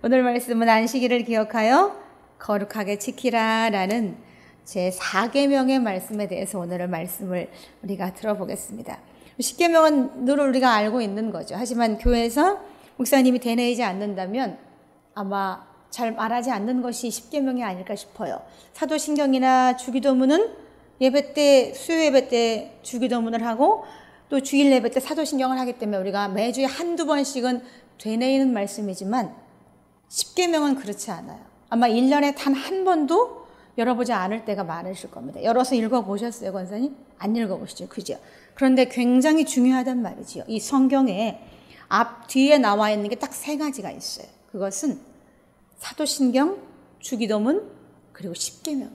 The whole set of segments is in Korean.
오늘 말씀은 안식일을 기억하여 거룩하게 지키라 라는 제4계명의 말씀에 대해서 오늘의 말씀을 우리가 들어보겠습니다. 10계명은 늘 우리가 알고 있는 거죠. 하지만 교회에서 목사님이 되뇌이지 않는다면 아마 잘 말하지 않는 것이 10계명이 아닐까 싶어요. 사도신경이나 주기도문은 예배 때, 수요 예배 때 주기도문을 하고 또 주일 예배 때 사도신경을 하기 때문에 우리가 매주에 한두 번씩은 되뇌이는 말씀이지만 10계명은 그렇지 않아요. 아마 1년에 단 한 번도 열어보지 않을 때가 많으실 겁니다. 열어서 읽어보셨어요, 권사님? 안 읽어보시죠, 그죠? 그런데 굉장히 중요하단 말이지요. 이 성경에 뒤에 나와 있는 게 딱 3가지가 있어요. 그것은 사도신경, 주기도문, 그리고 10계명입니다.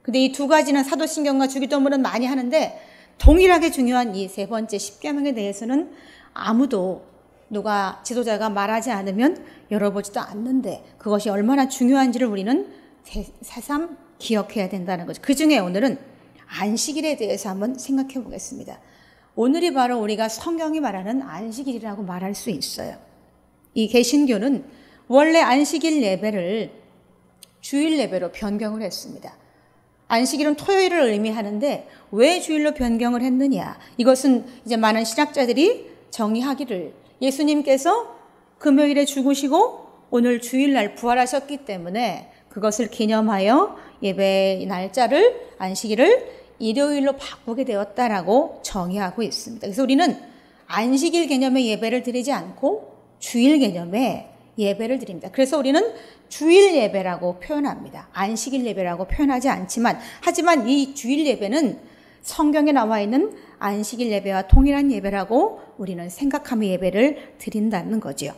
근데 이 2가지는 사도신경과 주기도문은 많이 하는데 동일하게 중요한 이 3번째 10계명에 대해서는 아무도 누가 지도자가 말하지 않으면 열어보지도 않는데 그것이 얼마나 중요한지를 우리는 새삼 기억해야 된다는 거죠. 그 중에 오늘은 안식일에 대해서 한번 생각해 보겠습니다. 오늘이 바로 우리가 성경이 말하는 안식일이라고 말할 수 있어요. 이 개신교는 원래 안식일 예배를 주일 예배로 변경을 했습니다. 안식일은 토요일을 의미하는데 왜 주일로 변경을 했느냐? 이것은 이제 많은 신학자들이 정의하기를 예수님께서 금요일에 죽으시고 오늘 주일날 부활하셨기 때문에 그것을 기념하여 예배 날짜를 안식일을 일요일로 바꾸게 되었다라고 정의하고 있습니다. 그래서 우리는 안식일 개념의 예배를 드리지 않고 주일 개념의 예배를 드립니다. 그래서 우리는 주일 예배라고 표현합니다. 안식일 예배라고 표현하지 않지만 하지만 이 주일 예배는 성경에 나와 있는 안식일 예배와 동일한 예배라고 우리는 생각하며 예배를 드린다는 거죠.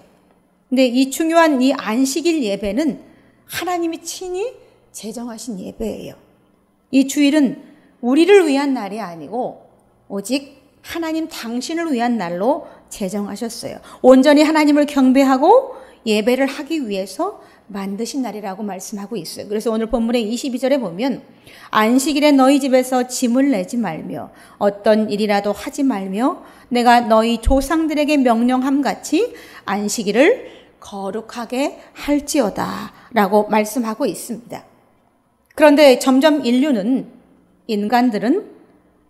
근데 이 중요한 이 안식일 예배는 하나님이 친히 제정하신 예배예요. 이 주일은 우리를 위한 날이 아니고 오직 하나님 당신을 위한 날로 제정하셨어요. 온전히 하나님을 경배하고 예배를 하기 위해서 만드신 날이라고 말씀하고 있어요. 그래서 오늘 본문의 22절에 보면 안식일에 너희 집에서 짐을 내지 말며 어떤 일이라도 하지 말며 내가 너희 조상들에게 명령함 같이 안식일을 거룩하게 할지어다 라고 말씀하고 있습니다. 그런데 점점 인간들은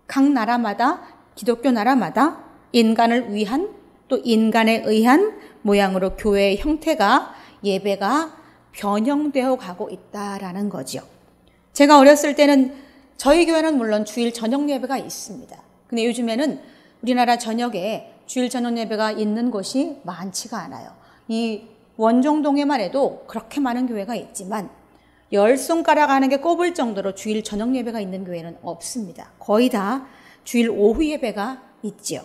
각 나라마다 기독교 나라마다 인간을 위한 또 인간에 의한 모양으로 교회의 형태가 예배가 변형되어 가고 있다라는 거죠. 제가 어렸을 때는 저희 교회는 물론 주일 저녁 예배가 있습니다. 근데 요즘에는 우리나라 전역에 주일 저녁 예배가 있는 곳이 많지가 않아요. 이 원종동에만 해도 그렇게 많은 교회가 있지만 10손가락 안에 꼽을 정도로 주일 저녁 예배가 있는 교회는 없습니다. 거의 다 주일 오후 예배가 있죠.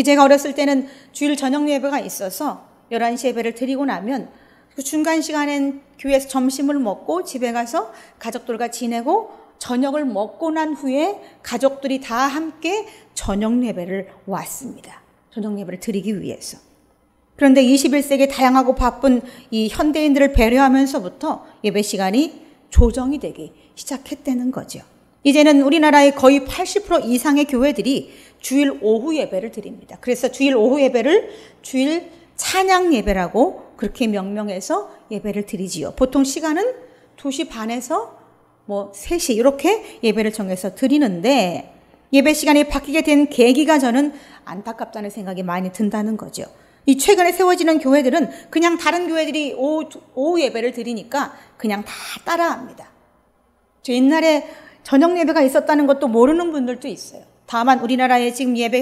제가 어렸을 때는 주일 저녁 예배가 있어서 11시 예배를 드리고 나면 그 중간 시간엔 교회에서 점심을 먹고 집에 가서 가족들과 지내고 저녁을 먹고 난 후에 가족들이 다 함께 저녁 예배를 왔습니다. 저녁 예배를 드리기 위해서. 그런데 21세기 다양하고 바쁜 이 현대인들을 배려하면서부터 예배 시간이 조정이 되기 시작했다는 거죠. 이제는 우리나라의 거의 80% 이상의 교회들이 주일 오후 예배를 드립니다. 그래서 주일 오후 예배를 주일 찬양 예배라고 그렇게 명명해서 예배를 드리지요. 보통 시간은 2시 반에서 3시 이렇게 예배를 정해서 드리는데 예배 시간이 바뀌게 된 계기가 저는 안타깝다는 생각이 많이 든다는 거죠. 이 최근에 세워지는 교회들은 그냥 다른 교회들이 오후 예배를 드리니까 그냥 다 따라합니다. 저 옛날에 저녁 예배가 있었다는 것도 모르는 분들도 있어요. 다만 우리나라의 지금 예배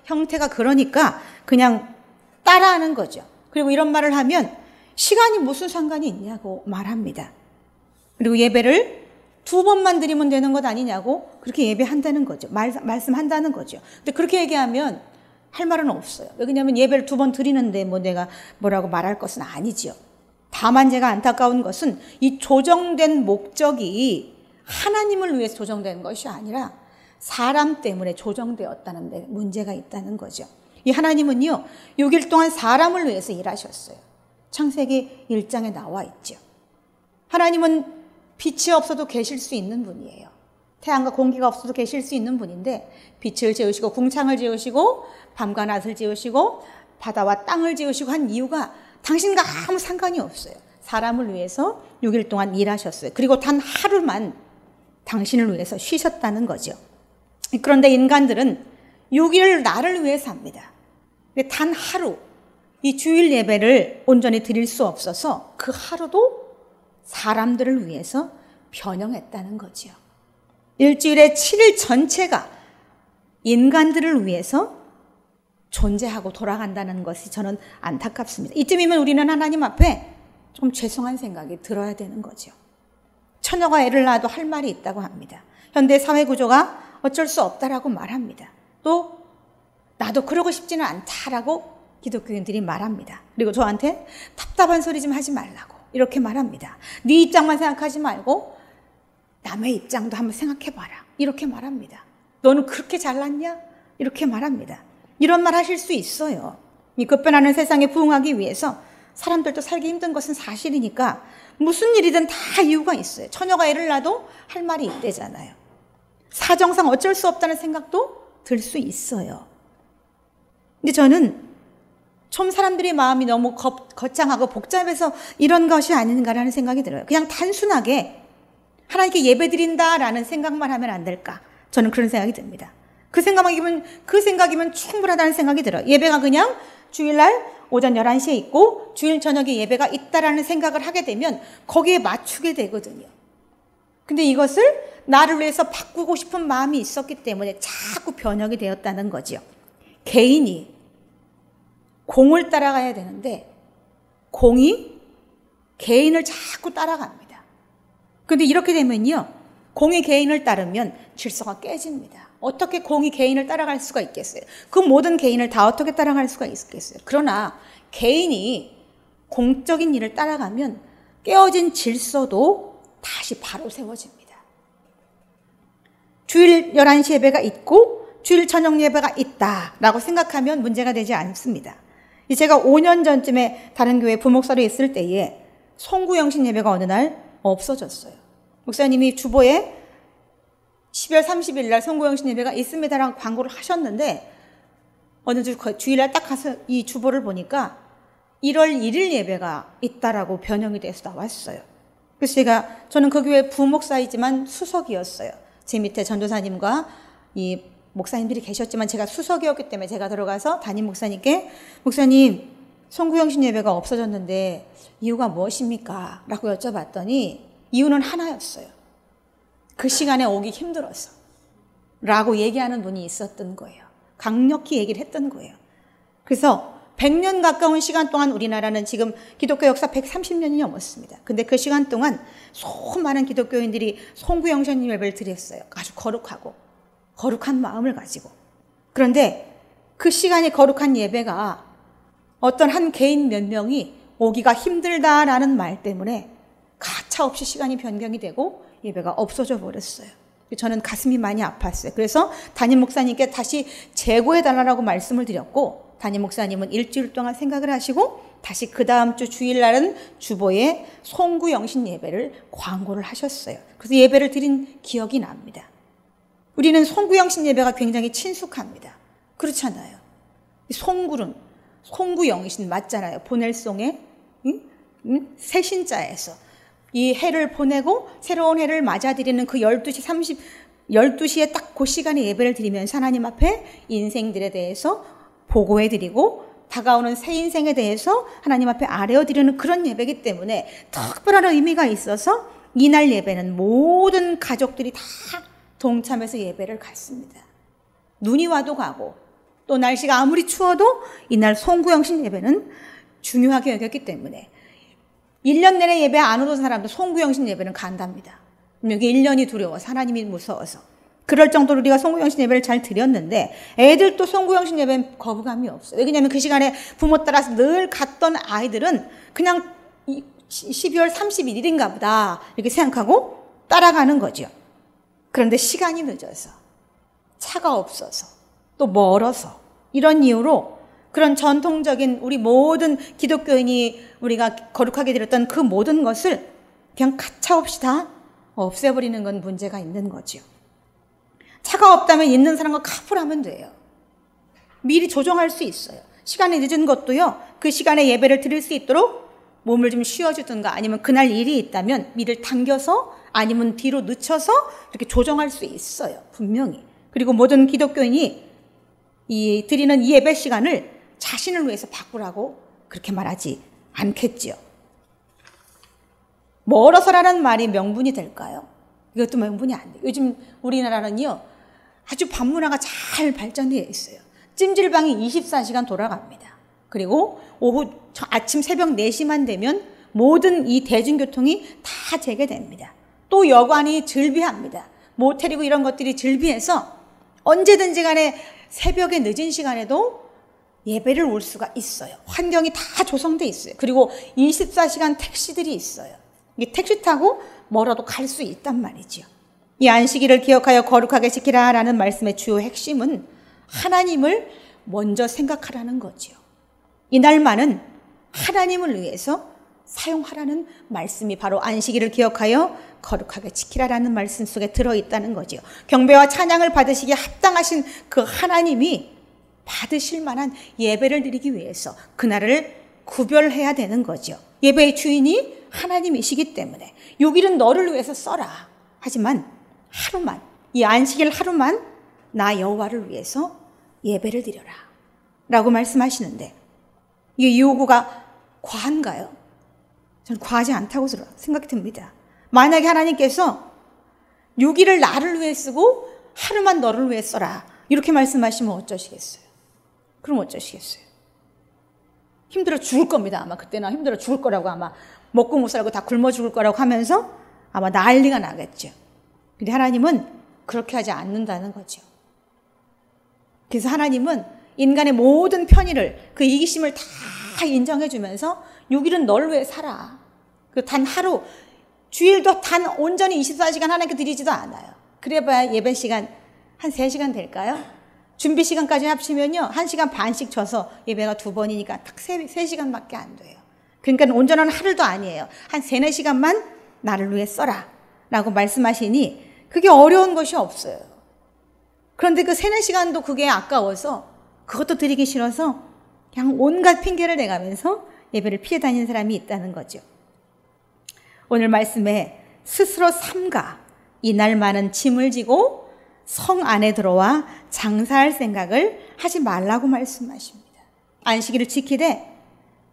형태가 그러니까 그냥 따라하는 거죠. 그리고 이런 말을 하면 시간이 무슨 상관이 있냐고 말합니다. 그리고 예배를 2번만 드리면 되는 것 아니냐고 그렇게 예배한다는 거죠. 말씀한다는 거죠. 근데 그렇게 얘기하면 할 말은 없어요. 왜냐하면 예배를 2번 드리는데 내가 뭐라고 말할 것은 아니지요. 다만 제가 안타까운 것은 이 조정된 목적이 하나님을 위해서 조정된 것이 아니라 사람 때문에 조정되었다는 데 문제가 있다는 거죠. 이 하나님은요 6일 동안 사람을 위해서 일하셨어요. 창세기 1장에 나와 있죠. 하나님은 빛이 없어도 계실 수 있는 분이에요. 태양과 공기가 없어도 계실 수 있는 분인데 빛을 지으시고 궁창을 지으시고 밤과 낮을 지으시고 바다와 땅을 지으시고 한 이유가 당신과 아무 상관이 없어요. 사람을 위해서 6일 동안 일하셨어요. 그리고 단 하루만 당신을 위해서 쉬셨다는 거죠. 그런데 인간들은 6일 나를 위해서 합니다. 단 하루 이 주일 예배를 온전히 드릴 수 없어서 그 하루도 사람들을 위해서 변형했다는 거죠. 일주일의 7일 전체가 인간들을 위해서 존재하고 돌아간다는 것이 저는 안타깝습니다. 이쯤이면 우리는 하나님 앞에 좀 죄송한 생각이 들어야 되는 거죠. 처녀가 애를 낳아도 할 말이 있다고 합니다. 현대 사회 구조가 어쩔 수 없다라고 말합니다. 또 나도 그러고 싶지는 않다라고 기독교인들이 말합니다. 그리고 저한테 답답한 소리 좀 하지 말라고 이렇게 말합니다. 네 입장만 생각하지 말고 남의 입장도 한번 생각해봐라 이렇게 말합니다. 너는 그렇게 잘났냐? 이렇게 말합니다. 이런 말 하실 수 있어요. 이 급변하는 세상에 부응하기 위해서 사람들도 살기 힘든 것은 사실이니까 무슨 일이든 다 이유가 있어요. 처녀가 애를 낳아도 할 말이 있대잖아요. 사정상 어쩔 수 없다는 생각도 들 수 있어요. 근데 저는 좀 사람들의 마음이 너무 거창하고 복잡해서 이런 것이 아닌가라는 생각이 들어요. 그냥 단순하게 하나님께 예배드린다라는 생각만 하면 안 될까? 저는 그런 생각이 듭니다. 그 생각이면 충분하다는 생각이 들어요. 예배가 그냥 주일날 오전 11시에 있고 주일 저녁에 예배가 있다라는 생각을 하게 되면 거기에 맞추게 되거든요. 근데 이것을 나를 위해서 바꾸고 싶은 마음이 있었기 때문에 자꾸 변형이 되었다는 거죠. 개인이 공을 따라가야 되는데 공이 개인을 자꾸 따라갑니다. 근데 이렇게 되면요. 공이 개인을 따르면 질서가 깨집니다. 어떻게 공이 개인을 따라갈 수가 있겠어요? 그 모든 개인을 다 어떻게 따라갈 수가 있겠어요? 그러나 개인이 공적인 일을 따라가면 깨어진 질서도 다시 바로 세워집니다. 주일 11시 예배가 있고 주일 저녁 예배가 있다라고 생각하면 문제가 되지 않습니다. 제가 5년 전쯤에 다른 교회 부목사로 있을 때에 송구영신 예배가 어느 날 없어졌어요. 목사님이 주보에 12월 30일 날 송구영신 예배가 있습니다라고 광고를 하셨는데 어느 주일날 딱 가서 이 주보를 보니까 1월 1일 예배가 있다라고 변형이 돼서 나왔어요. 그래서 저는 그 교회 부목사이지만 수석이었어요. 제 밑에 전도사님과 이 목사님들이 계셨지만 제가 수석이었기 때문에 제가 들어가서 담임 목사님께 목사님 송구영신 예배가 없어졌는데 이유가 무엇입니까? 라고 여쭤봤더니 이유는 하나였어요. 그 시간에 오기 힘들어서 라고 얘기하는 분이 있었던 거예요. 강력히 얘기를 했던 거예요. 그래서 100년 가까운 시간 동안 우리나라는 지금 기독교 역사 130년이 넘었습니다. 근데 그 시간 동안 수많은 기독교인들이 송구영신 예배를 드렸어요. 아주 거룩한 마음을 가지고. 그런데 그 시간이 거룩한 예배가 어떤 한 개인 몇 명이 오기가 힘들다라는 말 때문에 가차없이 시간이 변경이 되고 예배가 없어져 버렸어요. 저는 가슴이 많이 아팠어요. 그래서 담임 목사님께 다시 재고해달라고 말씀을 드렸고 담임 목사님은 일주일 동안 생각을 하시고 다시 그 다음 주 주일날은 주보에 송구영신 예배를 광고를 하셨어요. 그래서 예배를 드린 기억이 납니다. 우리는 송구영신 예배가 굉장히 친숙합니다. 그렇잖아요. 송구영신 맞잖아요. 보넬송의 새신자에서 이 해를 보내고 새로운 해를 맞아들이는 그 12시에 딱 그 시간에 예배를 드리면서 하나님 앞에 인생들에 대해서 보고해드리고 다가오는 새 인생에 대해서 하나님 앞에 아뢰어드리는 그런 예배이기 때문에 특별한 의미가 있어서 이날 예배는 모든 가족들이 다 동참해서 예배를 갔습니다. 눈이 와도 가고 또 날씨가 아무리 추워도 이날 송구영신 예배는 중요하게 여겼기 때문에 1년 내내 예배 안 오던 사람도 송구영신 예배는 간답니다. 여기 1년이 두려워서 하나님이 무서워서 그럴 정도로 우리가 송구영신 예배를 잘 드렸는데 애들도 송구영신 예배는 거부감이 없어요. 왜냐하면 그 시간에 부모 따라서 늘 갔던 아이들은 그냥 12월 31일인가 보다 이렇게 생각하고 따라가는 거죠. 그런데 시간이 늦어서 차가 없어서 또 멀어서 이런 이유로 그런 전통적인 우리 모든 기독교인이 우리가 거룩하게 드렸던 그 모든 것을 그냥 가차없이 다 없애버리는 건 문제가 있는 거죠. 차가 없다면 있는 사람과 카풀하면 돼요. 미리 조정할 수 있어요. 시간이 늦은 것도요, 그 시간에 예배를 드릴 수 있도록 몸을 좀 쉬어주든가, 아니면 그날 일이 있다면 미를 당겨서 아니면 뒤로 늦춰서 이렇게 조정할 수 있어요, 분명히. 그리고 모든 기독교인이 드리는 이 예배 시간을 자신을 위해서 바꾸라고 그렇게 말하지 않겠지요. 멀어서라는 말이 명분이 될까요? 이것도 명분이 안 돼요. 요즘 우리나라는요, 아주 밤문화가 잘 발전되어 있어요. 찜질방이 24시간 돌아갑니다. 그리고 아침 새벽 4시만 되면 모든 이 대중교통이 다 재개됩니다. 또 여관이 즐비합니다. 모텔이고 이런 것들이 즐비해서 언제든지 간에 새벽에 늦은 시간에도 예배를 올 수가 있어요. 환경이 다 조성돼 있어요. 그리고 24시간 택시들이 있어요. 이 택시 타고 멀어도 갈 수 있단 말이죠. 이 안식일을 기억하여 거룩하게 지키라라는 말씀의 주요 핵심은 하나님을 먼저 생각하라는 거죠. 이날만은 하나님을 위해서 사용하라는 말씀이 바로 안식일을 기억하여 거룩하게 지키라라는 말씀 속에 들어있다는 거죠. 경배와 찬양을 받으시기에 합당하신 그 하나님이 받으실 만한 예배를 드리기 위해서 그날을 구별해야 되는 거죠. 예배의 주인이 하나님이시기 때문에 6일은 너를 위해서 써라. 하지만 하루만, 이 안식일 하루만 나 여호와를 위해서 예배를 드려라 라고 말씀하시는데, 이 요구가 과한가요? 저는 과하지 않다고 생각이 듭니다. 만약에 하나님께서 6일을 나를 위해 쓰고 하루만 너를 위해 써라 이렇게 말씀하시면 어쩌시겠어요? 그럼 어쩌시겠어요? 힘들어 죽을 겁니다. 아마 그때는 힘들어 죽을 거라고, 아마 먹고 못 살고 다 굶어 죽을 거라고 하면서 아마 난리가 나겠죠. 근데 하나님은 그렇게 하지 않는다는 거죠. 그래서 하나님은 인간의 모든 편의를, 그 이기심을 다 인정해 주면서 6일은 널 위해 살아. 그 단 하루, 주일도 단 온전히 24시간 하나님께 드리지도 않아요. 그래봐야 예배 시간 한 3시간 될까요? 준비 시간까지 합치면요, 1시간 반씩 쳐서 예배가 2번이니까 딱 3시간밖에 안 돼요. 그러니까 온전한 하루도 아니에요. 한 3-4시간만 나를 위해 써라 라고 말씀하시니 그게 어려운 것이 없어요. 그런데 그 3-4시간도 그게 아까워서, 그것도 드리기 싫어서 그냥 온갖 핑계를 대가면서 예배를 피해 다니는 사람이 있다는 거죠. 오늘 말씀에 스스로 삼가 이날만은 짐을 지고 성 안에 들어와 장사할 생각을 하지 말라고 말씀하십니다. 안식일을 지키되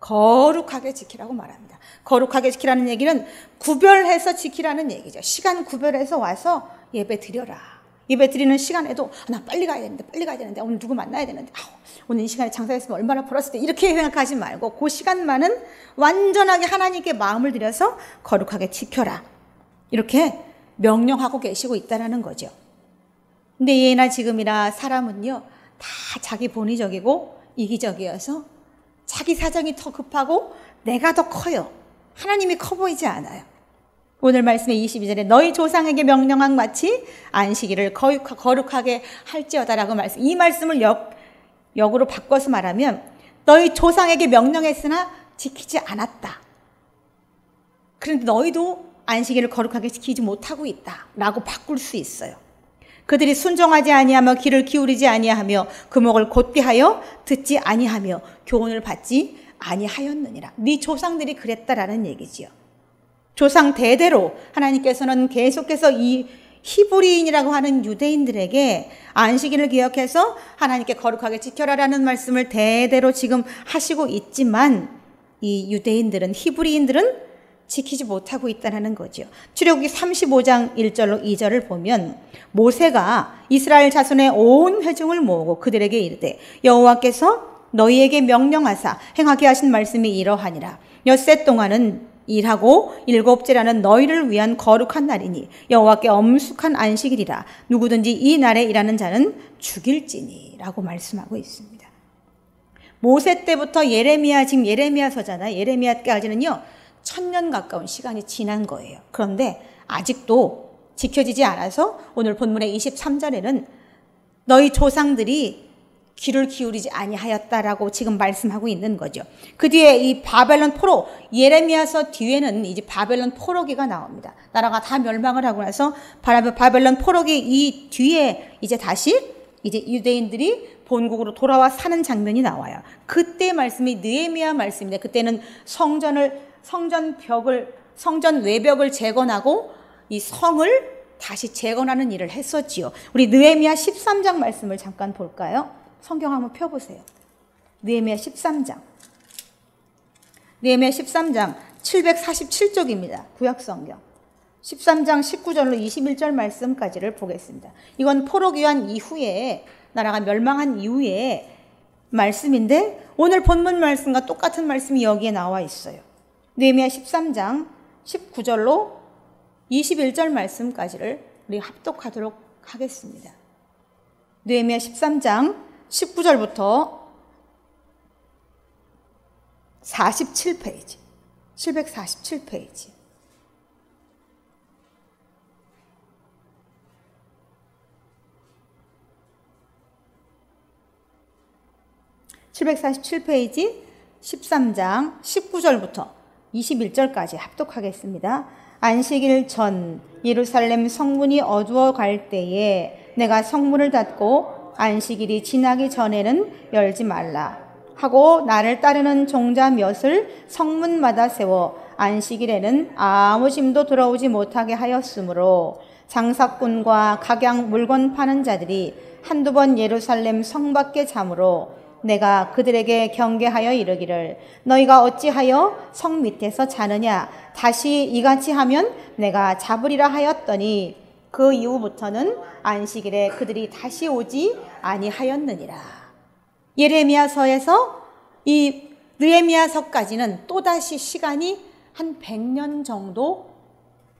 거룩하게 지키라고 말합니다. 거룩하게 지키라는 얘기는 구별해서 지키라는 얘기죠. 시간 구별해서 와서 예배 드려라. 예배 드리는 시간에도 나 빨리 가야 되는데 오늘 누구 만나야 되는데 오늘 이 시간에 장사했으면 얼마나 벌었을 때, 이렇게 생각하지 말고 그 시간만은 완전하게 하나님께 마음을 들여서 거룩하게 지켜라. 이렇게 명령하고 계시고 있다는 거죠. 근데 예나 지금이나 사람은요, 다 자기 본의적이고 이기적이어서 자기 사정이 더 급하고 내가 더 커요. 하나님이 커 보이지 않아요. 오늘 말씀의 22절에 너희 조상에게 명령한 같이 안식일을 거룩하게 할지어다라고 말씀. 이 말씀을 역으로 바꿔서 말하면 너희 조상에게 명령했으나 지키지 않았다. 그런데 너희도 안식일을 거룩하게 지키지 못하고 있다라고 바꿀 수 있어요. 그들이 순종하지 아니하며 귀를 기울이지 아니하며 그 목을 곧게 하여 듣지 아니하며 교훈을 받지 아니하였느니라. 네 조상들이 그랬다라는 얘기지요. 조상 대대로 하나님께서는 계속해서 이 히브리인이라고 하는 유대인들에게 안식일을 기억해서 하나님께 거룩하게 지켜라라는 말씀을 대대로 지금 하시고 있지만, 이 유대인들은, 히브리인들은 지키지 못하고 있다는 거죠. 출애굽기 35장 1절로 2절을 보면 모세가 이스라엘 자손의 온 회중을 모으고 그들에게 이르되 여호와께서 너희에게 명령하사 행하게 하신 말씀이 이러하니라. 엿새 동안은 일하고 일곱째라는 너희를 위한 거룩한 날이니 여호와께 엄숙한 안식일이라. 누구든지 이 날에 일하는 자는 죽일지니 라고 말씀하고 있습니다. 모세 때부터 지금 예레미야서잖아요. 예레미야까지는요 1000년 가까운 시간이 지난 거예요. 그런데 아직도 지켜지지 않아서 오늘 본문의 23절에는 너희 조상들이 귀를 기울이지 아니하였다라고 지금 말씀하고 있는 거죠. 그 뒤에 이 바벨론 포로, 예레미야서 뒤에는 이제 바벨론 포로기가 나옵니다. 나라가 다 멸망을 하고 나서 바벨론 포로기 이 뒤에 이제 다시 이제 유대인들이 본국으로 돌아와 사는 장면이 나와요. 그때 말씀이 느헤미야 말씀인데, 그때는 성전 외벽을 재건하고 이 성을 다시 재건하는 일을 했었지요. 우리 느헤미야 13장 말씀을 잠깐 볼까요? 성경 한번 펴보세요. 느헤미야 13장. 느헤미야 13장 747쪽입니다. 구약성경. 13장 19절로 21절 말씀까지를 보겠습니다. 이건 포로 귀환 이후에, 나라가 멸망한 이후에 말씀인데, 오늘 본문 말씀과 똑같은 말씀이 여기에 나와 있어요. 느헤미야 13장 19절로 21절 말씀까지를 우리 합독하도록 하겠습니다. 느헤미야 13장 19절부터 47페이지, 747페이지. (747페이지) 13장 19절부터 21절까지 합독하겠습니다. 안식일 전 예루살렘 성문이 어두워 갈 때에 내가 성문을 닫고 안식일이 지나기 전에는 열지 말라 하고 나를 따르는 종자 몇을 성문마다 세워 안식일에는 아무 짐도 들어오지 못하게 하였으므로 장사꾼과 각양 물건 파는 자들이 한두 번 예루살렘 성 밖에 잠으로 내가 그들에게 경계하여 이르기를 너희가 어찌하여 성 밑에서 자느냐 다시 이같이 하면 내가 잡으리라 하였더니 그 이후부터는 안식일에 그들이 다시 오지 아니하였느니라. 예레미야서에서 이 느헤미야서까지는 또다시 시간이 한 100년 정도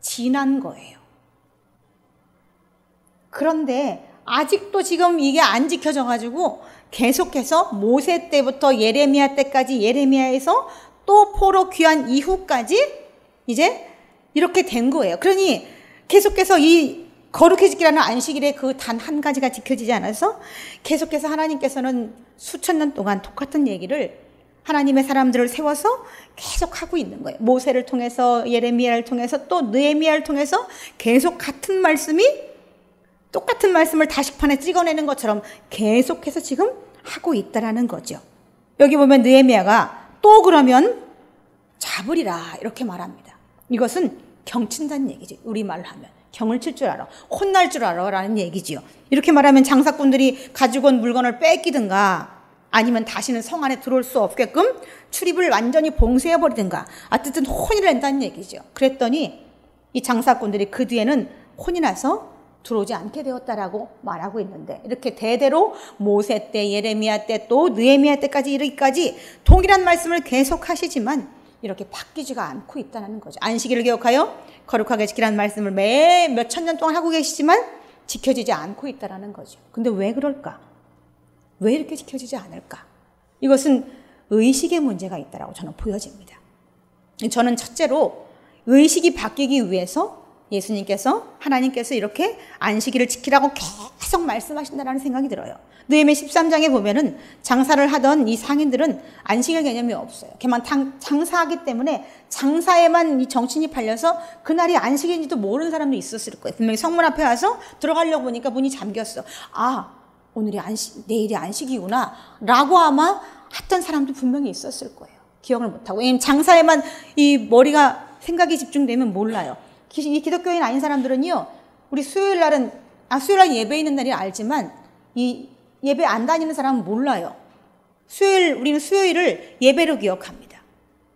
지난 거예요. 그런데 아직도 지금 이게 안 지켜져 가지고 계속해서 모세 때부터 예레미야 때까지, 예레미야에서 또 포로 귀환 이후까지 이제 이렇게 된 거예요. 그러니 계속해서 이 거룩해지기라는 안식일에 그 단 한 가지가 지켜지지 않아서 계속해서 하나님께서는 수천 년 동안 똑같은 얘기를, 하나님의 사람들을 세워서 계속 하고 있는 거예요. 모세를 통해서, 예레미야를 통해서, 또 느헤미야를 통해서 계속 같은 말씀이, 똑같은 말씀을 다시판에 찍어내는 것처럼 계속해서 지금 하고 있다라는 거죠. 여기 보면 느헤미야가 또 그러면 잡으리라 이렇게 말합니다. 이것은 경친다는 얘기죠. 우리말로 하면 경을 칠 줄 알아, 혼날 줄 알아 라는 얘기지요. 이렇게 말하면 장사꾼들이 가지고 온 물건을 뺏기든가 아니면 다시는 성 안에 들어올 수 없게끔 출입을 완전히 봉쇄해버리든가, 어쨌든 혼이 낸다는 얘기죠. 그랬더니 이 장사꾼들이 그 뒤에는 혼이 나서 들어오지 않게 되었다라고 말하고 있는데, 이렇게 대대로 모세 때, 예레미야 때, 또 느헤미야 때까지 이르기까지 동일한 말씀을 계속 하시지만 이렇게 바뀌지가 않고 있다는 거죠. 안식일을 기억하여 거룩하게 지키라는 말씀을 매 몇천 년 동안 하고 계시지만 지켜지지 않고 있다는 거죠. 근데 왜 그럴까? 왜 이렇게 지켜지지 않을까? 이것은 의식의 문제가 있다라고 저는 보여집니다. 저는 첫째로 의식이 바뀌기 위해서 예수님께서, 하나님께서 이렇게 안식일을 지키라고 계속 말씀하신다는 생각이 들어요. 느헤미야 13장에 보면은 장사를 하던 이 상인들은 안식일 개념이 없어요. 걔만 장사하기 때문에 장사에만 이 정신이 팔려서 그날이 안식일인지도 모르는 사람도 있었을 거예요. 분명히 성문 앞에 와서 들어가려고 보니까 문이 잠겼어. 아, 내일이 안식이구나 라고 아마 했던 사람도 분명히 있었을 거예요. 기억을 못하고. 왜냐면 장사에만 이 머리가, 생각이 집중되면 몰라요. 이 기독교인 아닌 사람들은요, 우리 수요일 날은 예배 있는 날이 알지만 이 예배 안 다니는 사람은 몰라요. 우리는 수요일을 예배로 기억합니다.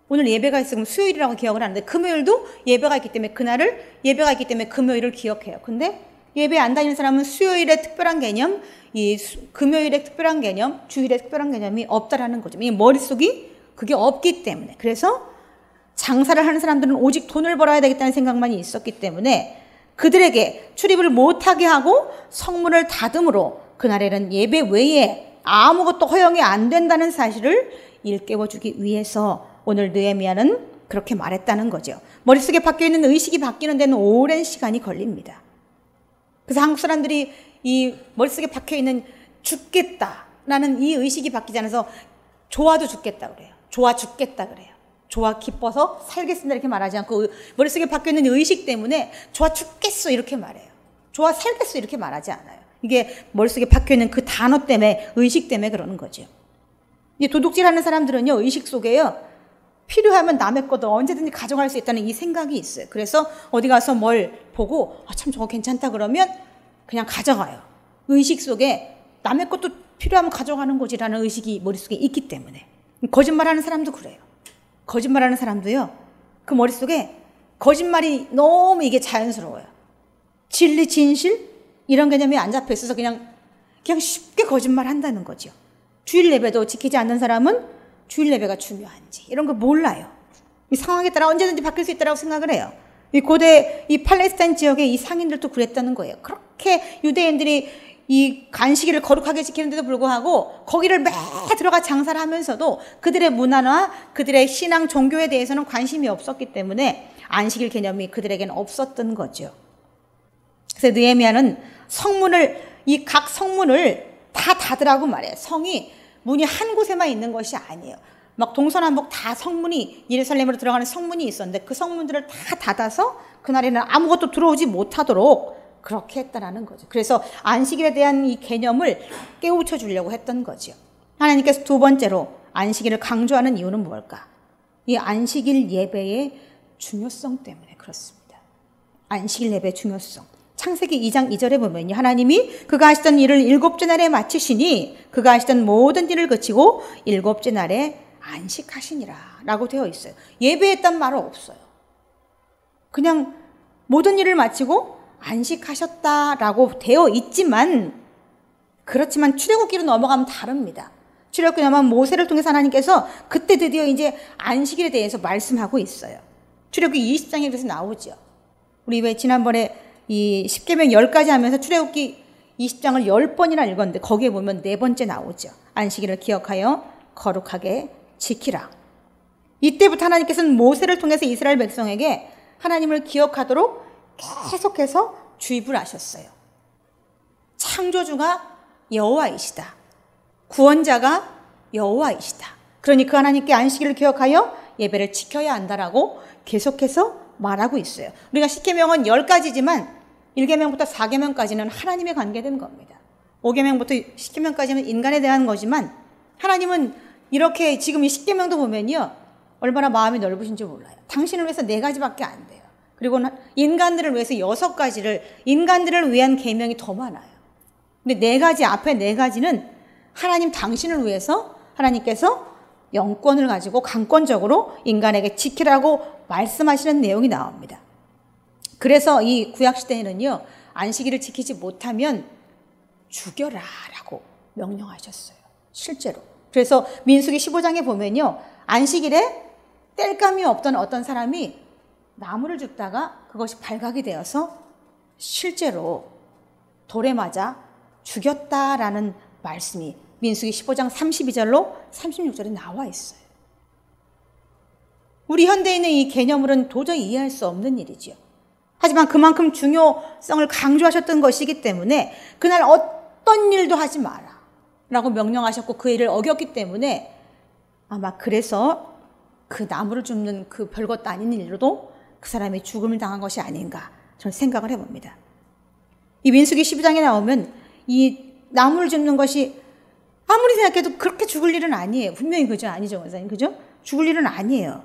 오늘 예배가 있으면 수요일이라고 기억을 하는데, 금요일도 예배가 있기 때문에 예배가 있기 때문에 금요일을 기억해요. 근데 예배 안 다니는 사람은 수요일의 특별한 개념, 금요일의 특별한 개념, 주일의 특별한 개념이 없다라는 거죠. 이 머릿속이 그게 없기 때문에. 그래서 장사를 하는 사람들은 오직 돈을 벌어야 되겠다는 생각만이 있었기 때문에 그들에게 출입을 못하게 하고 성문을 닫음으로 그날에는 예배 외에 아무것도 허용이 안 된다는 사실을 일깨워주기 위해서 오늘 느헤미야는 그렇게 말했다는 거죠. 머릿속에 박혀있는 의식이 바뀌는 데는 오랜 시간이 걸립니다. 그래서 한국 사람들이 이 머릿속에 박혀있는 죽겠다라는 이 의식이 바뀌지 않아서 좋아도 죽겠다 그래요. 좋아 죽겠다 그래요. 좋아 기뻐서 살겠습니다 이렇게 말하지 않고 머릿속에 박혀있는 의식 때문에 좋아 죽겠어 이렇게 말해요. 좋아 살겠어 이렇게 말하지 않아요. 이게 머릿속에 박혀있는 그 단어 때문에, 의식 때문에 그러는 거죠. 이제 도둑질하는 사람들은요, 의식 속에요, 필요하면 남의 것도 언제든지 가져갈 수 있다는 이 생각이 있어요. 그래서 어디 가서 뭘 보고 참 저거 괜찮다 그러면 그냥 가져가요. 의식 속에 남의 것도 필요하면 가져가는 거지라는 의식이 머릿속에 있기 때문에. 거짓말하는 사람도 그래요. 거짓말하는 사람도요, 그 머릿속에 거짓말이 너무 이게 자연스러워요. 진리, 진실 이런 개념이 안 잡혀 있어서 그냥 쉽게 거짓말한다는 거죠. 주일 예배도 지키지 않는 사람은 주일 예배가 중요한지 이런 걸 몰라요. 이 상황에 따라 언제든지 바뀔 수 있다고 생각을 해요. 이 고대 이 팔레스타인 지역의 이 상인들도 그랬다는 거예요. 그렇게 유대인들이 이 안식일을 거룩하게 지키는데도 불구하고 거기를 매 들어가 장사를 하면서도 그들의 문화나 그들의 신앙 종교에 대해서는 관심이 없었기 때문에 안식일 개념이 그들에게는 없었던 거죠. 그래서 느헤미야는 이 각 성문을 다 닫으라고 말해요. 성이 문이 한 곳에만 있는 것이 아니에요. 막 동서남북 다 성문이, 예루살렘으로 들어가는 성문이 있었는데 그 성문들을 다 닫아서 그날에는 아무것도 들어오지 못하도록 그렇게 했다라는 거죠. 그래서 안식일에 대한 이 개념을 깨우쳐 주려고 했던 거죠. 하나님께서 두 번째로 안식일을 강조하는 이유는 뭘까? 이 안식일 예배의 중요성 때문에 그렇습니다. 안식일 예배의 중요성. 창세기 2장 2절에 보면요, 하나님이 그가 하시던 일을 7째 날에 마치시니 그가 하시던 모든 일을 그치고 7째 날에 안식하시니라 라고 되어 있어요. 예배했단 말은 없어요. 그냥 모든 일을 마치고 안식하셨다라고 되어 있지만, 그렇지만 출애굽기로 넘어가면 다릅니다. 출애굽기 넘어가면 모세를 통해서 하나님께서 그때 드디어 이제 안식일에 대해서 말씀하고 있어요. 출애굽기 20장에 그래서 나오죠. 우리 왜 지난번에 이 10계명 10가지 하면서 출애굽기 20장을 10번이나 읽었는데 거기에 보면 4번째 나오죠. 안식일을 기억하여 거룩하게 지키라. 이때부터 하나님께서는 모세를 통해서 이스라엘 백성에게 하나님을 기억하도록 계속해서 주입을 하셨어요. 창조주가 여호와이시다. 구원자가 여호와이시다. 그러니 그 하나님께 안식일을 기억하여 예배를 지켜야 한다라고 계속해서 말하고 있어요. 우리가 10계명은 10가지지만 1계명부터 4계명까지는 하나님에 관계된 겁니다. 5계명부터 10계명까지는 인간에 대한 거지만 하나님은 이렇게 지금 이 10계명도 보면요, 얼마나 마음이 넓으신지 몰라요. 당신을 위해서 4가지밖에 안 돼요. 그리고 인간들을 위해서 6가지를, 인간들을 위한 계명이 더 많아요. 근데 4가지, 앞에 4가지는 하나님 당신을 위해서 하나님께서 영권을 가지고 강권적으로 인간에게 지키라고 말씀하시는 내용이 나옵니다. 그래서 이 구약시대에는요, 안식일을 지키지 못하면 죽여라 라고 명령하셨어요. 실제로. 그래서 민수기 15장에 보면요, 안식일에 뗄감이 없던 어떤 사람이 나무를 줍다가 그것이 발각이 되어서 실제로 돌에 맞아 죽였다라는 말씀이 민수기 15장 32절로 36절에 나와 있어요. 우리 현대인의 이 개념으로는 도저히 이해할 수 없는 일이죠. 하지만 그만큼 중요성을 강조하셨던 것이기 때문에 그날 어떤 일도 하지 마라 라고 명령하셨고 그 일을 어겼기 때문에 아마 그래서 그 나무를 줍는 그 별것도 아닌 일로도 그 사람이 죽음을 당한 것이 아닌가 저는 생각을 해봅니다. 이 민수기 12장에 나오면 이 나무를 줍는 것이 아무리 생각해도 그렇게 죽을 일은 아니에요. 분명히 그죠? 아니죠, 원사님? 그죠? 죽을 일은 아니에요.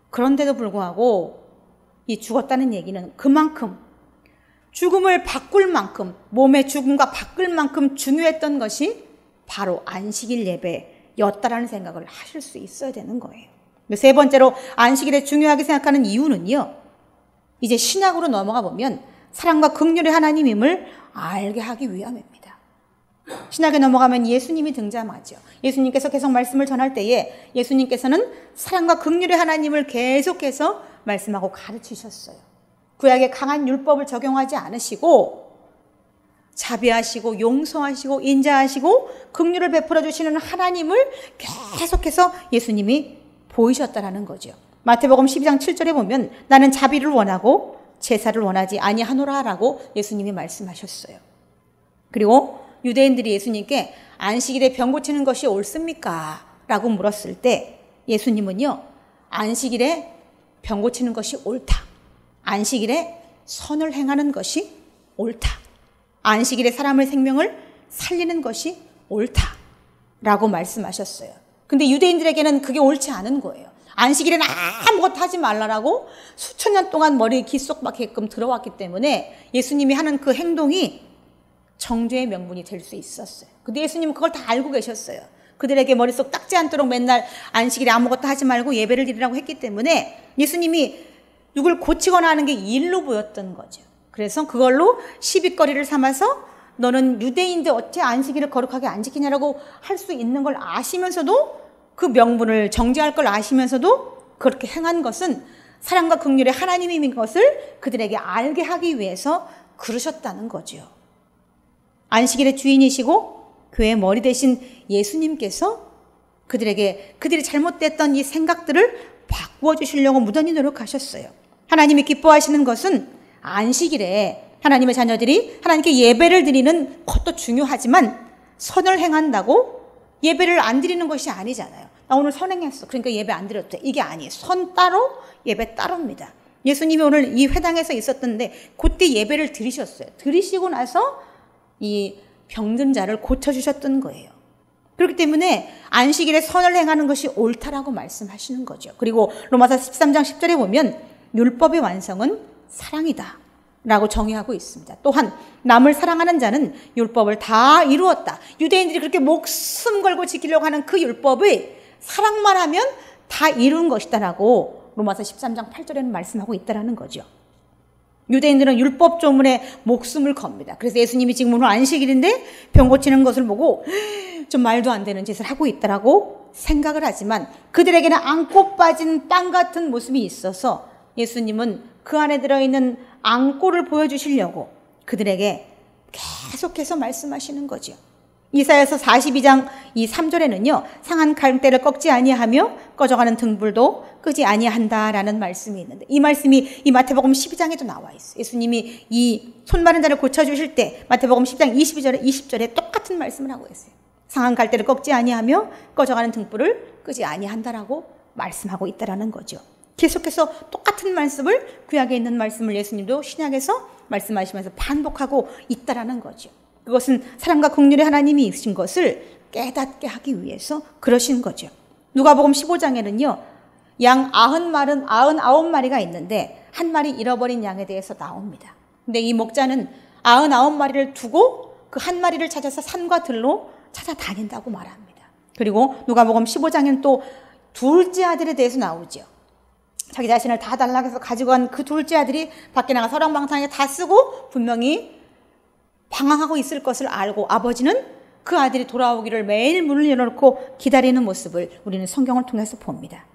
그런데도 불구하고 이 죽었다는 얘기는 그만큼 죽음을 바꿀 만큼, 몸의 죽음과 바꿀 만큼 중요했던 것이 바로 안식일 예배였다라는 생각을 하실 수 있어야 되는 거예요. 세 번째로 안식일에 중요하게 생각하는 이유는요, 이제 신약으로 넘어가 보면 사랑과 긍휼의 하나님임을 알게 하기 위함입니다. 신약에 넘어가면 예수님이 등장하죠. 예수님께서 계속 말씀을 전할 때에 예수님께서는 사랑과 긍휼의 하나님을 계속해서 말씀하고 가르치셨어요. 구약의 강한 율법을 적용하지 않으시고 자비하시고 용서하시고 인자하시고 긍휼을 베풀어 주시는 하나님을 계속해서 예수님이 보이셨다라는 거죠. 마태복음 12장 7절에 보면 나는 자비를 원하고 제사를 원하지 아니하노라라고 예수님이 말씀하셨어요. 그리고 유대인들이 예수님께 안식일에 병 고치는 것이 옳습니까? 라고 물었을 때 예수님은요, 안식일에 병 고치는 것이 옳다. 안식일에 선을 행하는 것이 옳다. 안식일에 사람의 생명을 살리는 것이 옳다라고 말씀하셨어요. 근데 유대인들에게는 그게 옳지 않은 거예요. 안식일에는 아무것도 하지 말라라고 수천 년 동안 머리에 기 쏙 박게끔 들어왔기 때문에 예수님이 하는 그 행동이 정죄의 명분이 될 수 있었어요. 근데 예수님은 그걸 다 알고 계셨어요. 그들에게 머릿속 닦지 않도록 맨날 안식일에 아무것도 하지 말고 예배를 드리라고 했기 때문에 예수님이 누굴 고치거나 하는 게 일로 보였던 거죠. 그래서 그걸로 시비거리를 삼아서 너는 유대인인데 어떻게 안식일을 거룩하게 안 지키냐라고 할 수 있는 걸 아시면서도 그 명분을 정죄할 걸 아시면서도 그렇게 행한 것은 사랑과 긍휼의 하나님인 것을 그들에게 알게 하기 위해서 그러셨다는 거죠. 안식일의 주인이시고 교회의 머리 되신 예수님께서 그들이 잘못됐던 이 생각들을 바꾸어 주시려고 무던히 노력하셨어요. 하나님이 기뻐하시는 것은 안식일에 하나님의 자녀들이 하나님께 예배를 드리는 것도 중요하지만 선을 행한다고 예배를 안 드리는 것이 아니잖아요. 나 오늘 선행했어. 그러니까 예배 안 드려도 돼. 이게 아니에요. 선 따로, 예배 따로입니다. 예수님이 오늘 이 회당에서 있었던데 그때 예배를 드리셨어요. 드리시고 나서 이 병든 자를 고쳐주셨던 거예요. 그렇기 때문에 안식일에 선을 행하는 것이 옳다라고 말씀하시는 거죠. 그리고 로마서 13장 10절에 보면 율법의 완성은 사랑이다 라고 정의하고 있습니다. 또한 남을 사랑하는 자는 율법을 다 이루었다. 유대인들이 그렇게 목숨 걸고 지키려고 하는 그 율법을 사랑만 하면 다 이룬 것이다 라고 로마서 13장 8절에는 말씀하고 있다는 거죠. 유대인들은 율법 조문에 목숨을 겁니다. 그래서 예수님이 지금 오늘 안식일인데 병 고치는 것을 보고 좀 말도 안 되는 짓을 하고 있다라고 생각을 하지만 그들에게는 앙꼬 빠진 빵 같은 모습이 있어서 예수님은 그 안에 들어있는 앙꼬를 보여주시려고 그들에게 계속해서 말씀하시는 거죠. 이사야서 42장 이 3절에는요. 상한 갈대를 꺾지 아니하며 꺼져가는 등불도 끄지 아니한다라는 말씀이 있는데 이 말씀이 이 마태복음 12장에도 나와 있어요. 예수님이 이 손 마른 자를 고쳐주실 때 마태복음 10장 20절에 똑같은 말씀을 하고 있어요. 상한 갈대를 꺾지 아니하며 꺼져가는 등불을 끄지 아니한다라고 말씀하고 있다라는 거죠. 계속해서 똑같은 말씀을 구약에 있는 말씀을 예수님도 신약에서 말씀하시면서 반복하고 있다라는 거죠. 그것은 사랑과 긍휼의 하나님이신 것을 깨닫게 하기 위해서 그러신 거죠. 누가복음 15장에는요. 양 99마리가 있는데 한 마리 잃어버린 양에 대해서 나옵니다. 근데 이 목자는 99마리를 두고 그 한 마리를 찾아서 산과 들로 찾아다닌다고 말합니다. 그리고 누가복음 15장에는 또 둘째 아들에 대해서 나오죠. 자기 자신을 다 달라고 해서 가지고 간 그 둘째 아들이 밖에 나가 서랑방탕하게 다 쓰고 분명히 방황하고 있을 것을 알고 아버지는 그 아들이 돌아오기를 매일 문을 열어놓고 기다리는 모습을 우리는 성경을 통해서 봅니다.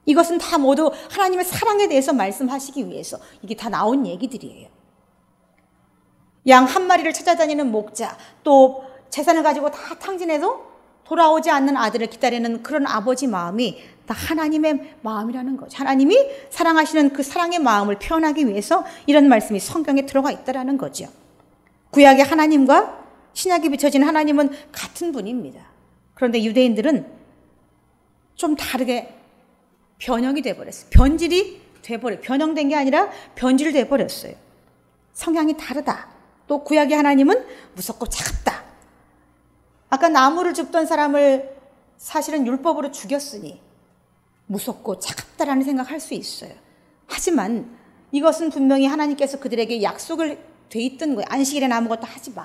이것은 다 모두 하나님의 사랑에 대해서 말씀하시기 위해서 이게 다 나온 얘기들이에요. 양 한 마리를 찾아다니는 목자, 또 재산을 가지고 다 탕진해도 돌아오지 않는 아들을 기다리는 그런 아버지 마음이 다 하나님의 마음이라는 거죠. 하나님이 사랑하시는 그 사랑의 마음을 표현하기 위해서 이런 말씀이 성경에 들어가 있다는 거죠. 구약의 하나님과 신약에 비춰진 하나님은 같은 분입니다. 그런데 유대인들은 좀 다르게 변형이 돼버렸어요. 변형된 게 아니라 변질돼 버렸어요. 성향이 다르다. 또 구약의 하나님은 무섭고 차갑다. 아까 나무를 줍던 사람을 사실은 율법으로 죽였으니 무섭고 차갑다라는 생각할 수 있어요. 하지만 이것은 분명히 하나님께서 그들에게 약속을 돼 있던 거예요. 안식일에는 아무것도 하지 마.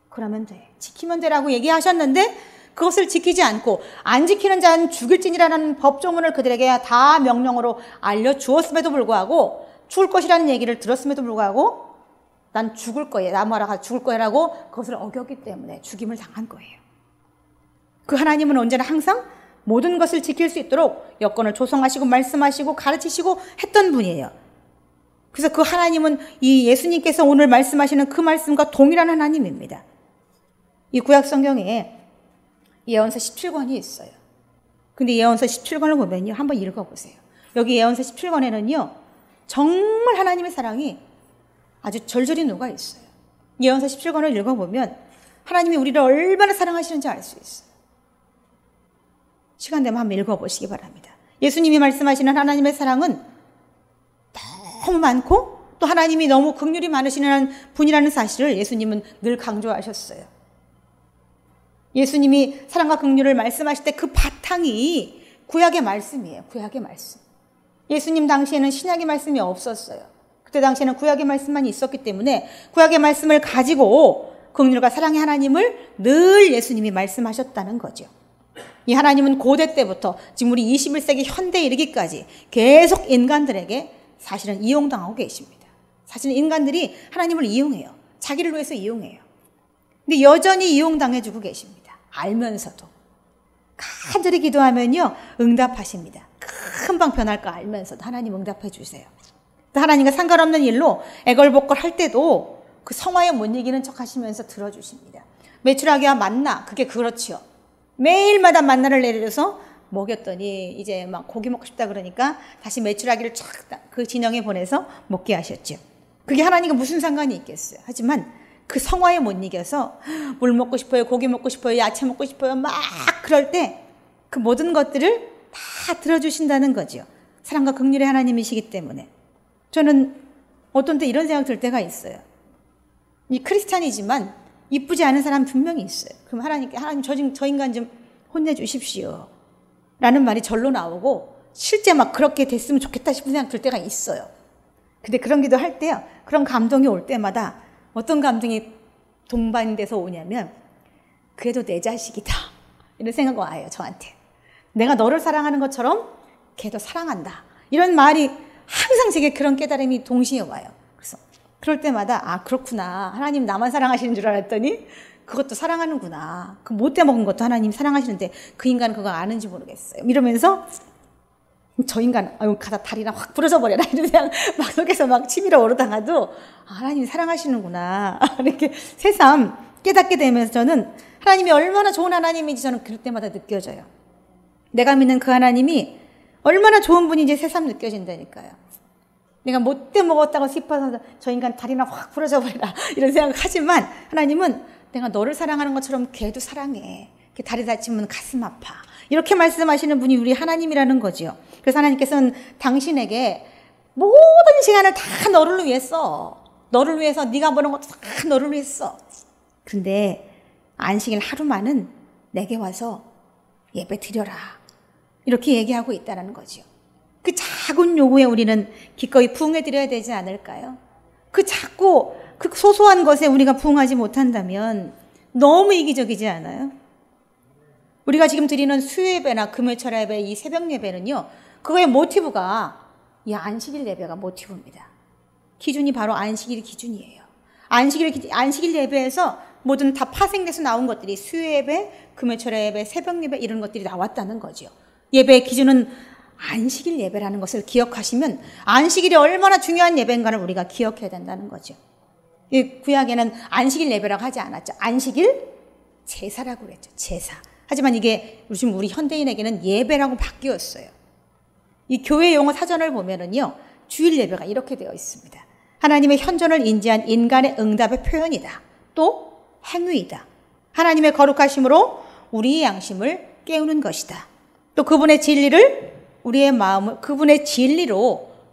그러면 돼. 지키면 되라고 얘기하셨는데 그것을 지키지 않고 안 지키는 자는 죽일지니라는 법조문을 그들에게 다 명령으로 알려주었음에도 불구하고 죽을 것이라는 얘기를 들었음에도 불구하고 난 죽을 거예요. 나무하라 죽을 거라고 그것을 어겼기 때문에 죽임을 당한 거예요. 그 하나님은 언제나 항상 모든 것을 지킬 수 있도록 여건을 조성하시고 말씀하시고 가르치시고 했던 분이에요. 그래서 그 하나님은 이 예수님께서 오늘 말씀하시는 그 말씀과 동일한 하나님입니다. 이 구약 성경에 예언서 17권이 있어요. 근데 예언서 17권을 보면요. 한번 읽어보세요. 여기 예언서 17권에는요. 정말 하나님의 사랑이 아주 절절히 녹아 있어요. 예언서 17권을 읽어보면 하나님이 우리를 얼마나 사랑하시는지 알 수 있어요. 시간 되면 한번 읽어보시기 바랍니다. 예수님이 말씀하시는 하나님의 사랑은 너무 많고 또 하나님이 너무 긍휼이 많으시는 분이라는 사실을 예수님은 늘 강조하셨어요. 예수님이 사랑과 긍휼을 말씀하실 때 그 바탕이 구약의 말씀이에요. 구약의 말씀. 예수님 당시에는 신약의 말씀이 없었어요. 그때 당시에는 구약의 말씀만 있었기 때문에 구약의 말씀을 가지고 긍휼과 사랑의 하나님을 늘 예수님이 말씀하셨다는 거죠. 이 하나님은 고대 때부터 지금 우리 21세기 현대에 이르기까지 계속 인간들에게 사실은 이용당하고 계십니다. 사실은 인간들이 하나님을 이용해요. 자기를 위해서 이용해요. 근데 여전히 이용당해주고 계십니다. 알면서도. 간절히 기도하면요 응답하십니다. 금방 변할 거 알면서도 하나님 응답해 주세요. 하나님과 상관없는 일로 애걸복걸 할 때도 그 성화에 못 이기는 척 하시면서 들어주십니다. 메추라기와 만나, 그게 그렇지요. 매일마다 만나를 내려서 먹였더니 이제 막 고기 먹고 싶다 그러니까 다시 메추라기를 쫙 그 진영에 보내서 먹게 하셨죠. 그게 하나님과 무슨 상관이 있겠어요. 하지만 그 성화에 못 이겨서 물 먹고 싶어요, 고기 먹고 싶어요, 야채 먹고 싶어요 막 그럴 때 그 모든 것들을 다 들어주신다는 거죠. 사랑과 긍휼의 하나님이시기 때문에. 저는 어떤 때 이런 생각 들 때가 있어요. 이 크리스찬이지만 이쁘지 않은 사람 분명히 있어요. 그럼 하나님 저 인간 좀 혼내주십시오 라는 말이 절로 나오고 실제 막 그렇게 됐으면 좋겠다 싶은 생각 들 때가 있어요. 근데 그런 기도 할 때요, 그런 감동이 올 때마다 어떤 감동이 동반돼서 오냐면 그래도 내 자식이다 이런 생각이 와요. 저한테. 내가 너를 사랑하는 것처럼 걔도 사랑한다 이런 말이 항상 제게 그런 깨달음이 동시에 와요. 그래서 그럴 때마다 아 그렇구나, 하나님 나만 사랑하시는 줄 알았더니 그것도 사랑하는구나, 그 못돼 먹은 것도 하나님 사랑하시는데 그 인간은 그거 아는지 모르겠어요 이러면서 저 인간 가다 다리나 확 부러져 버려라 이런 생각 막 속에서 막 치밀어 오르다가도 아, 하나님 사랑하시는구나 이렇게 새삼 깨닫게 되면서 저는 하나님이 얼마나 좋은 하나님인지 저는 그럴 때마다 느껴져요. 내가 믿는 그 하나님이 얼마나 좋은 분인지 새삼 느껴진다니까요. 내가 못돼 먹었다고 싶어서 저 인간 다리나 확 부러져 버리라 이런 생각하지만 하나님은 내가 너를 사랑하는 것처럼 걔도 사랑해. 걔 다리 다치면 가슴 아파. 이렇게 말씀하시는 분이 우리 하나님이라는 거죠. 그래서 하나님께서는 당신에게 모든 시간을 다 너를 위해 써. 너를 위해서 네가 보는 것도 다 너를 위해 써. 근데 안식일 하루만은 내게 와서 예배 드려라. 이렇게 얘기하고 있다는 거죠. 그 작은 요구에 우리는 기꺼이 부응해 드려야 되지 않을까요? 그 작고 그 소소한 것에 우리가 부응하지 못한다면 너무 이기적이지 않아요? 우리가 지금 드리는 수요예배나 금요철 예배, 이 새벽 예배는요, 그거의 모티브가 이 안식일 예배가 모티브입니다. 기준이 바로 안식일이 기준이에요. 안식일 예배에서 모든 다 파생돼서 나온 것들이 수요예배, 금요철 예배, 새벽 예배 이런 것들이 나왔다는 거죠. 예배의 기준은 안식일 예배라는 것을 기억하시면 안식일이 얼마나 중요한 예배인가를 우리가 기억해야 된다는 거죠. 이 구약에는 안식일 예배라고 하지 않았죠. 안식일 제사라고 그랬죠. 제사. 하지만 이게 요즘 우리 현대인에게는 예배라고 바뀌었어요. 이 교회 용어 사전을 보면은요, 주일 예배가 이렇게 되어 있습니다. 하나님의 현존을 인지한 인간의 응답의 표현이다. 또 행위이다. 하나님의 거룩하심으로 우리의 양심을 깨우는 것이다. 또 그분의 진리로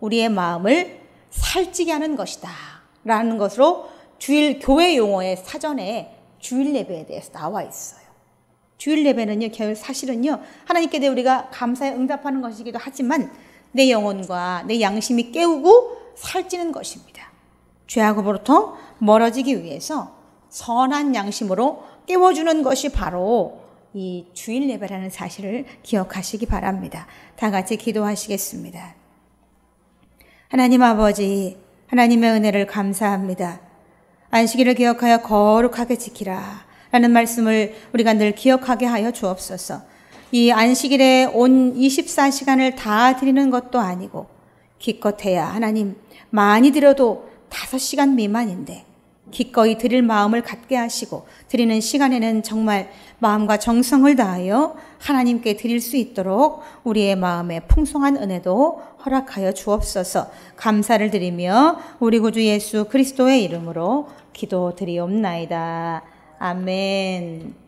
우리의 마음을 살찌게 하는 것이다 라는 것으로 주일 교회 용어의 사전에 주일 예배에 대해서 나와 있어요. 주일 예배는요, 사실은요, 하나님께 대해 우리가 감사에 응답하는 것이기도 하지만 내 영혼과 내 양심이 깨우고 살찌는 것입니다. 죄악으로부터 멀어지기 위해서 선한 양심으로 깨워주는 것이 바로 이 주일 예배라는 사실을 기억하시기 바랍니다. 다 같이 기도하시겠습니다. 하나님 아버지, 하나님의 은혜를 감사합니다. 안식일을 기억하여 거룩하게 지키라 라는 말씀을 우리가 늘 기억하게 하여 주옵소서. 이 안식일에 온 24시간을 다 드리는 것도 아니고 기껏해야 하나님 많이 드려도 5시간 미만인데 기꺼이 드릴 마음을 갖게 하시고 드리는 시간에는 정말 마음과 정성을 다하여 하나님께 드릴 수 있도록 우리의 마음에 풍성한 은혜도 허락하여 주옵소서. 감사를 드리며 우리 구주 예수 그리스도의 이름으로 기도드리옵나이다. 아멘.